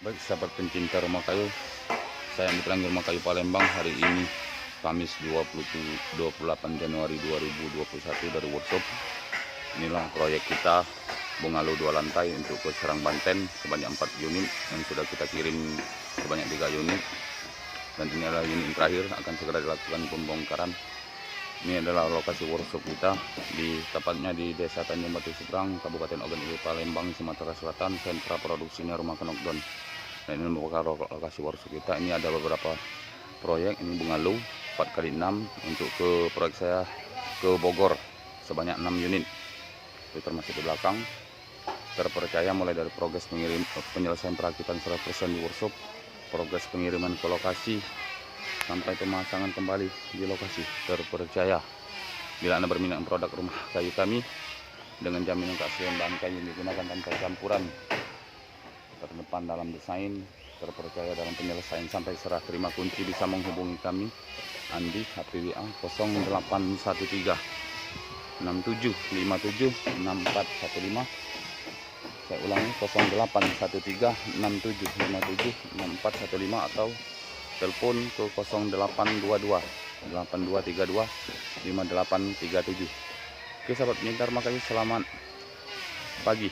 Baik sahabat pencinta rumah kayu, saya Mitra Rumah Kayu Palembang. Hari ini Kamis 28 Januari 2021 dari workshop. Inilah proyek kita bungalow 2 lantai untuk ke Serang Banten sebanyak 4 unit yang sudah kita kirim sebanyak 3 unit, dan ini adalah unit yang terakhir akan segera dilakukan pembongkaran. Ini adalah lokasi workshop kita, tepatnya di Desa Tanjung Batu Seberang, Kabupaten Ogan Ilir, Palembang, Sumatera Selatan. Sentra produksinya Rumah Knockdown. Dan ini merupakan lokasi workshop kita. Ini ada beberapa proyek. Ini bungalow 4x6 untuk ke proyek saya ke Bogor sebanyak 6 unit. Itu termasuk di belakang. Terpercaya mulai dari progres penyelesaian perakitan 100% di workshop, progres pengiriman ke lokasi, sampai pemasangan kembali di lokasi. Terpercaya. Bila Anda berminat produk rumah kayu kami dengan jaminan keaslian bahan kayu yang digunakan tanpa campuran, terdepan dalam desain, terpercaya dalam penyelesaian sampai serah terima kunci, bisa menghubungi kami Andi HPWA 0813 6757 6415. Saya ulangi 0813 6757 6415 atau telepon ke 0822 8232 5837. Oke sahabat pencinta rumah kayu, selamat pagi.